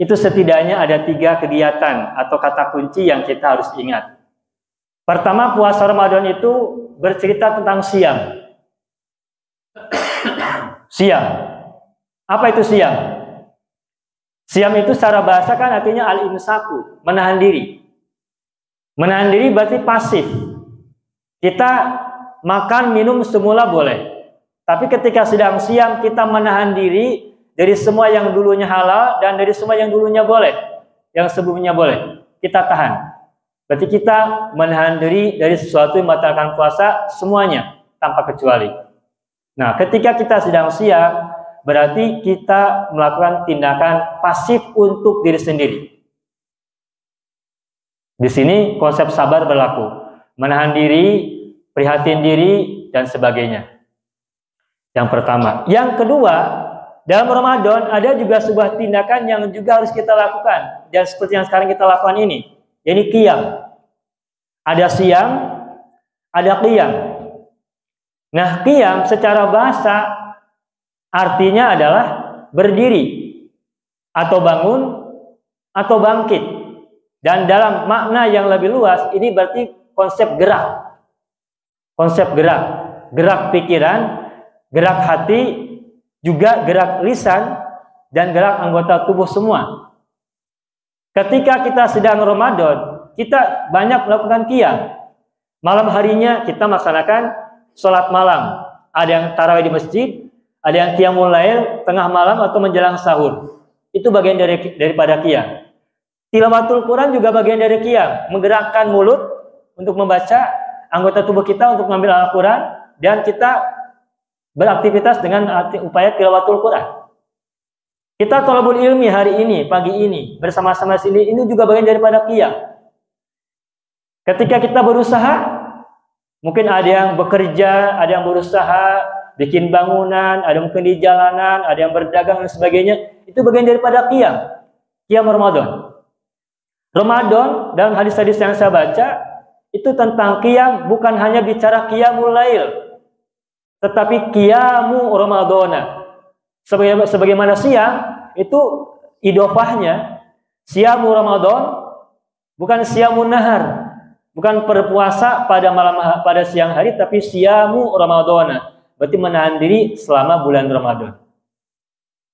itu setidaknya ada 3 kegiatan atau kata kunci yang kita harus ingat. Pertama, puasa Ramadan itu bercerita tentang siang. Siang. Apa itu siang? Siam itu secara bahasa kan artinya al-imsaku, menahan diri. Menahan diri berarti pasif. Kita makan, minum semula boleh. Tapi ketika sedang siam, kita menahan diri dari semua yang dulunya halal dan dari semua yang dulunya boleh. Yang sebelumnya boleh. Kita tahan. Berarti kita menahan diri dari sesuatu yang membatalkan puasa semuanya tanpa kecuali. Nah, ketika kita sedang siam, berarti kita melakukan tindakan pasif untuk diri sendiri. Di sini konsep sabar berlaku. Menahan diri, prihatin diri, dan sebagainya. Yang pertama. Yang kedua, dalam Ramadan ada juga sebuah tindakan yang juga harus kita lakukan. Dan seperti yang sekarang kita lakukan ini. Yaitu qiyam. Ada siam, ada qiyam. Nah, qiyam secara bahasa artinya adalah berdiri. Atau bangun, atau bangkit. Dan dalam makna yang lebih luas, ini berarti konsep gerak. Konsep gerak. Gerak pikiran, gerak hati, juga gerak lisan, dan gerak anggota tubuh semua. Ketika kita sedang Ramadan, kita banyak melakukan qiyam. Malam harinya kita melaksanakan sholat malam. Ada yang tarawih di masjid, ada yang qiyamul lail tengah malam atau menjelang sahur. Itu bagian daripada qiyam. Tilawatul Quran juga bagian dari qiyam, menggerakkan mulut untuk membaca, anggota tubuh kita untuk mengambil Al-Quran, dan kita beraktivitas dengan upaya tilawatul Quran. Kita thalabul ilmi hari ini, pagi ini, bersama-sama sini, ini juga bagian daripada qiyam. Ketika kita berusaha, mungkin ada yang bekerja, ada yang berusaha, bikin bangunan, ada mungkin di jalanan, ada yang berdagang dan sebagainya, itu bagian daripada qiyam. Qiyam Ramadan. Ramadan, dalam hadis-hadis yang saya baca, itu tentang qiyam, bukan hanya bicara qiyamul lail, tetapi qiyamu Ramadana. Sebagaimana siang, itu idofahnya, siamu Ramadan, bukan siamun nahar, bukan berpuasa pada siang hari, tapi siamu Ramadana, berarti menahan diri selama bulan Ramadan.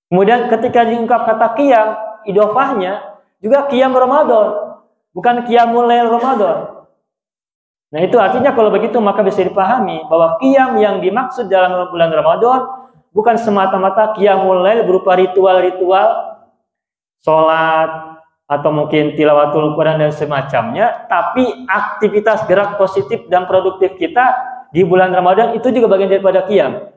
Kemudian ketika diungkap kata qiyam, idofahnya juga qiyam Ramadan, bukan qiyamul lail Ramadan. Nah, itu artinya kalau begitu maka bisa dipahami bahwa qiyam yang dimaksud dalam bulan Ramadan bukan semata-mata qiyamul lail berupa ritual-ritual sholat atau mungkin tilawatul Quran dan semacamnya, tapi aktivitas gerak positif dan produktif kita di bulan Ramadan itu juga bagian daripada qiyam.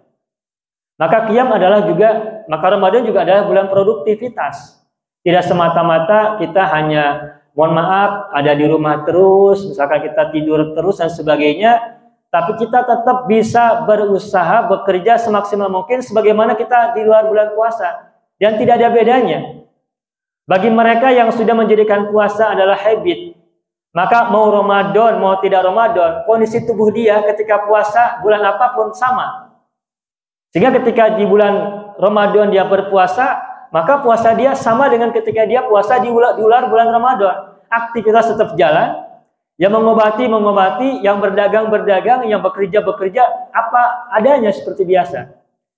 Maka qiyam maka Ramadan juga adalah bulan produktivitas. Tidak semata-mata kita hanya, mohon maaf, ada di rumah terus, misalkan kita tidur terus dan sebagainya, tapi kita tetap bisa berusaha, bekerja semaksimal mungkin sebagaimana kita di luar bulan puasa. Dan tidak ada bedanya. Bagi mereka yang sudah menjadikan puasa adalah habit, maka mau Ramadan, mau tidak Ramadan, kondisi tubuh dia ketika puasa bulan apapun sama. Sehingga ketika di bulan Ramadan dia berpuasa, maka puasa dia sama dengan ketika dia puasa di luar bulan Ramadan. Aktivitas tetap jalan, yang mengobati, yang berdagang, yang bekerja, apa adanya seperti biasa.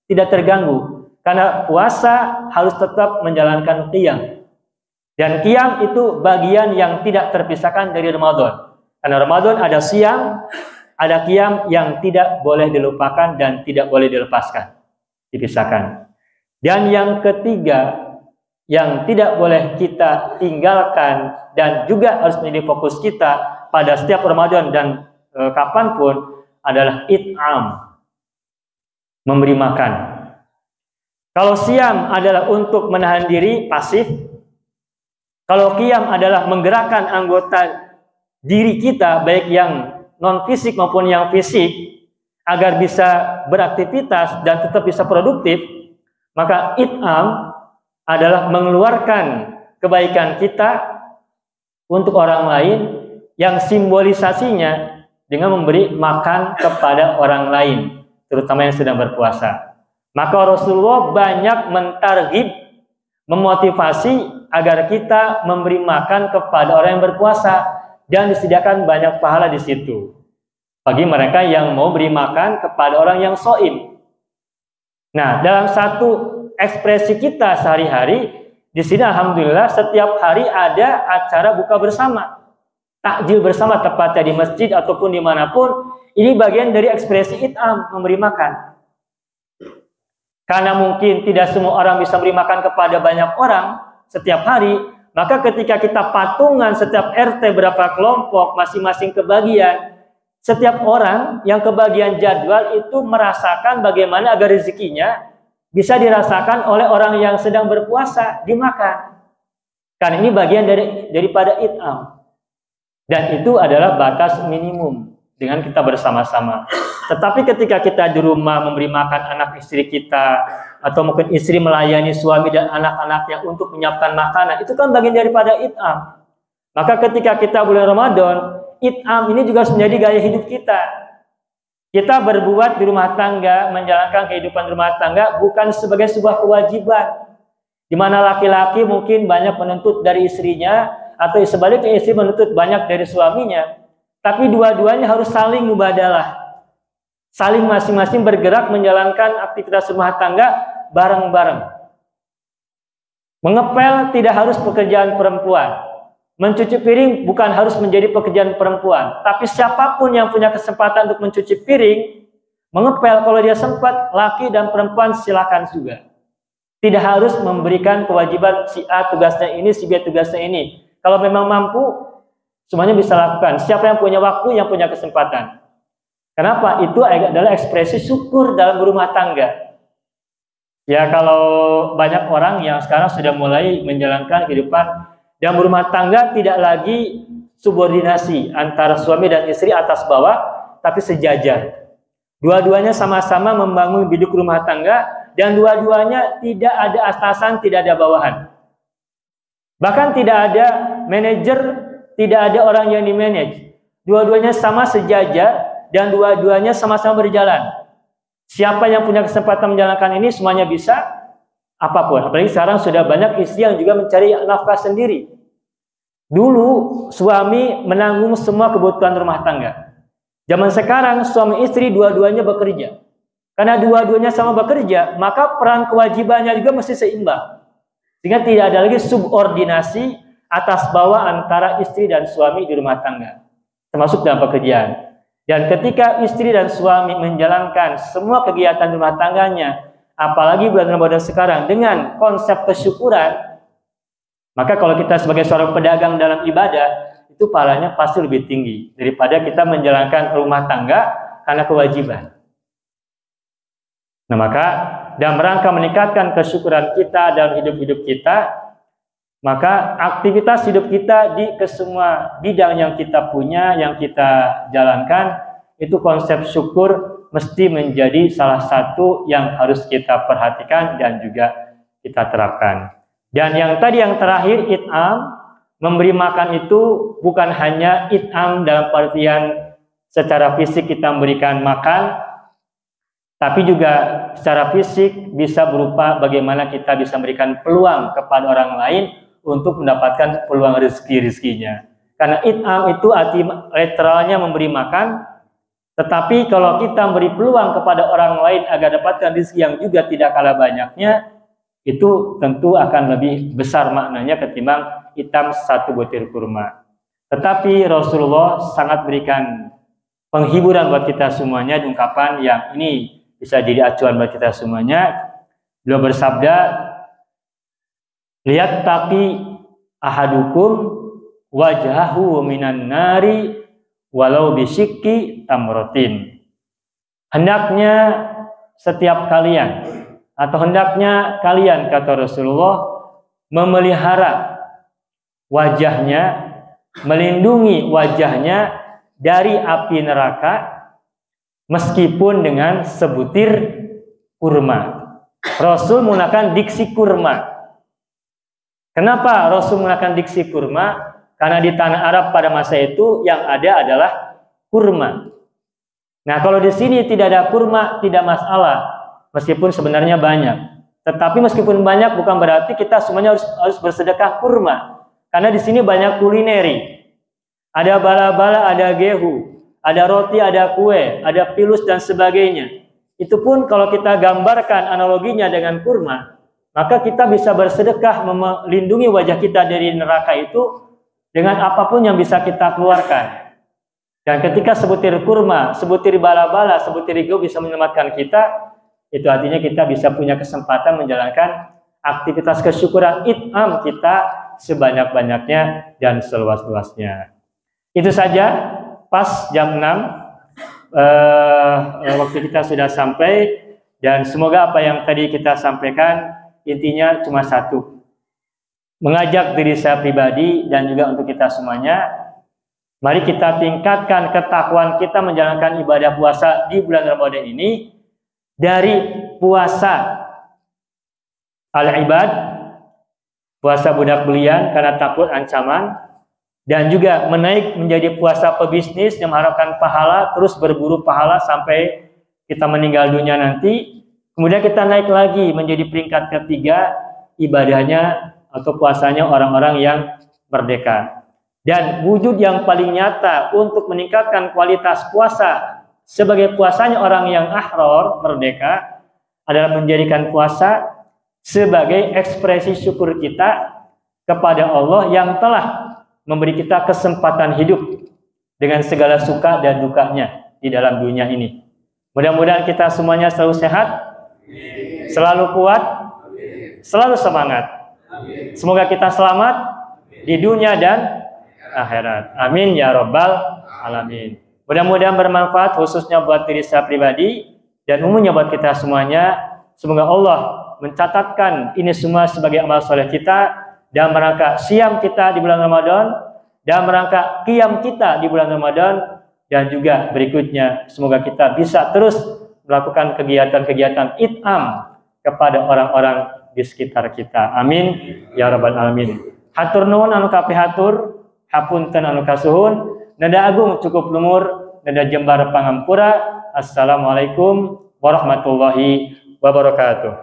Tidak terganggu. Karena puasa harus tetap menjalankan qiyam. Dan qiyam itu bagian yang tidak terpisahkan dari Ramadan. Karena Ramadan ada siang, ada qiyam yang tidak boleh dilupakan dan tidak boleh dilepaskan, dipisahkan. Dan yang ketiga, yang tidak boleh kita tinggalkan dan juga harus menjadi fokus kita pada setiap Ramadan dan kapanpun adalah it'am, memberi makan. Kalau siam adalah untuk menahan diri, pasif. Kalau qiyam adalah menggerakkan anggota diri kita, baik yang non fisik maupun yang fisik, agar bisa beraktivitas dan tetap bisa produktif. Maka it'am adalah mengeluarkan kebaikan kita untuk orang lain, yang simbolisasinya dengan memberi makan kepada orang lain, terutama yang sedang berpuasa. Maka Rasulullah banyak mentarghib, memotivasi agar kita memberi makan kepada orang yang berpuasa, dan disediakan banyak pahala di situ bagi mereka yang mau beri makan kepada orang yang shaim. Nah, dalam satu ekspresi kita sehari-hari di sini, alhamdulillah setiap hari ada acara buka bersama, takjil bersama, tepatnya di masjid ataupun dimanapun. Ini bagian dari ekspresi it'am, memberi makan. Karena mungkin tidak semua orang bisa beri makan kepada banyak orang setiap hari, maka ketika kita patungan setiap RT berapa kelompok, masing-masing kebagian, setiap orang yang kebagian jadwal itu merasakan bagaimana agar rezekinya bisa dirasakan oleh orang yang sedang berpuasa, dimakan. Karena ini bagian daripada it'am. Dan itu adalah batas minimum dengan kita bersama-sama. Tetapi ketika kita di rumah memberi makan anak istri kita, atau mungkin istri melayani suami dan anak-anaknya untuk menyiapkan makanan, itu kan bagian daripada it'am. Maka ketika kita bulan Ramadan, it'am ini juga harus menjadi gaya hidup kita. Kita berbuat di rumah tangga, menjalankan kehidupan rumah tangga bukan sebagai sebuah kewajiban, di mana laki-laki mungkin banyak menuntut dari istrinya, atau sebaliknya istri menuntut banyak dari suaminya. Tapi dua-duanya harus saling mubadalah. saling masing-masing bergerak menjalankan aktivitas rumah tangga bareng-bareng. Mengepel tidak harus pekerjaan perempuan. Mencuci piring bukan harus menjadi pekerjaan perempuan. Tapi siapapun yang punya kesempatan untuk mencuci piring, mengepel kalau dia sempat, laki dan perempuan silakan juga. Tidak harus memberikan kewajiban si A tugasnya ini, si B tugasnya ini. Kalau memang mampu, semuanya bisa lakukan. Siapa yang punya waktu, yang punya kesempatan. Kenapa? Itu adalah ekspresi syukur dalam berumah tangga. Ya, kalau banyak orang yang sekarang sudah mulai menjalankan kehidupan dalam berumah tangga, tidak lagi subordinasi antara suami dan istri atas bawah, tapi sejajar. Dua-duanya sama-sama membangun hidup rumah tangga, dan dua-duanya tidak ada atasan, tidak ada bawahan. Bahkan tidak ada manajer, tidak ada orang yang di-manage. Dua-duanya sama sejajar, dan dua-duanya sama-sama berjalan. Siapa yang punya kesempatan menjalankan ini, semuanya bisa, apapun. Apalagi sekarang sudah banyak istri yang juga mencari nafkah sendiri. Dulu suami menanggung semua kebutuhan rumah tangga. Zaman sekarang suami istri dua-duanya bekerja. Karena dua-duanya sama bekerja, maka peran kewajibannya juga mesti seimbang. Sehingga tidak ada lagi subordinasi atas bawah antara istri dan suami di rumah tangga, termasuk dalam pekerjaan. Dan ketika istri dan suami menjalankan semua kegiatan rumah tangganya, apalagi bulan Ramadan sekarang dengan konsep kesyukuran, maka kalau kita sebagai seorang pedagang dalam ibadah, itu pahalanya pasti lebih tinggi daripada kita menjalankan rumah tangga karena kewajiban. Nah, maka dalam rangka meningkatkan kesyukuran kita dalam hidup-hidup kita, maka aktivitas hidup kita di kesemua bidang yang kita punya, yang kita jalankan, itu konsep syukur mesti menjadi salah satu yang harus kita perhatikan dan juga kita terapkan. Dan yang tadi yang terakhir, it'am, memberi makan itu bukan hanya it'am dalam artian secara fisik kita memberikan makan, tapi juga secara fisik bisa berupa bagaimana kita bisa memberikan peluang kepada orang lain untuk mendapatkan peluang rezeki-rezekinya. Karena it'am itu arti literalnya memberi makan, tetapi kalau kita memberi peluang kepada orang lain agar dapatkan rezeki yang juga tidak kalah banyaknya, itu tentu akan lebih besar maknanya ketimbang it'am satu butir kurma. Tetapi Rasulullah sangat berikan penghiburan buat kita semuanya, ungkapan yang ini bisa jadi acuan buat kita semuanya. Beliau bersabda, lihat tapi ahadukum wajhahu minan nari walau bisyikki tamrotin. Hendaknya setiap kalian, atau hendaknya kalian, kata Rasulullah, memelihara wajahnya, melindungi wajahnya dari api neraka, meskipun dengan sebutir kurma. Rasul menggunakan diksi kurma. Kenapa Rasul menggunakan diksi kurma? Karena di tanah Arab pada masa itu yang ada adalah kurma. Nah, kalau di sini tidak ada kurma, tidak masalah. Meskipun sebenarnya banyak. Tetapi meskipun banyak bukan berarti kita semuanya harus bersedekah kurma. Karena di sini banyak kulineri. Ada bala-bala, ada gehu, ada roti, ada kue, ada pilus dan sebagainya. Itu pun kalau kita gambarkan analoginya dengan kurma, maka kita bisa bersedekah melindungi wajah kita dari neraka itu dengan apapun yang bisa kita keluarkan. Dan ketika sebutir kurma, sebutir bala-bala, sebutir gehu bisa menyelamatkan kita, itu artinya kita bisa punya kesempatan menjalankan aktivitas kesyukuran it'am kita sebanyak-banyaknya dan seluas-luasnya. Itu saja. Pas jam 6 waktu kita sudah sampai, dan semoga apa yang tadi kita sampaikan intinya cuma satu, mengajak diri saya pribadi dan juga untuk kita semuanya, mari kita tingkatkan ketakwaan kita menjalankan ibadah puasa di bulan Ramadan ini, dari puasa al-ibad, puasa budak belian karena takut ancaman, dan juga menaik menjadi puasa pebisnis yang mengharapkan pahala, terus berburu pahala sampai kita meninggal dunia nanti. Kemudian kita naik lagi menjadi peringkat ketiga, ibadahnya atau puasanya orang-orang yang merdeka. Dan wujud yang paling nyata untuk meningkatkan kualitas puasa sebagai puasanya orang yang ahror, merdeka, adalah menjadikan puasa sebagai ekspresi syukur kita kepada Allah yang telah memberi kita kesempatan hidup dengan segala suka dan dukanya di dalam dunia ini. Mudah-mudahan kita semuanya selalu sehat, selalu kuat, selalu semangat. Semoga kita selamat di dunia dan akhirat. Amin ya rabbal alamin. Mudah-mudahan bermanfaat khususnya buat diri saya pribadi dan umumnya buat kita semuanya. Semoga Allah mencatatkan ini semua sebagai amal soleh kita dalam rangka siam kita di bulan Ramadan, dalam rangka qiyam kita di bulan Ramadan, dan juga berikutnya semoga kita bisa terus melakukan kegiatan-kegiatan it'am kepada orang-orang di sekitar kita. Amin ya rabbal alamin. Hatur nuhun anu kapihatur, hapunten anu kasuhun, nada agung cukup lumur, nada jembar pangampura. Assalamualaikum warahmatullahi wabarakatuh.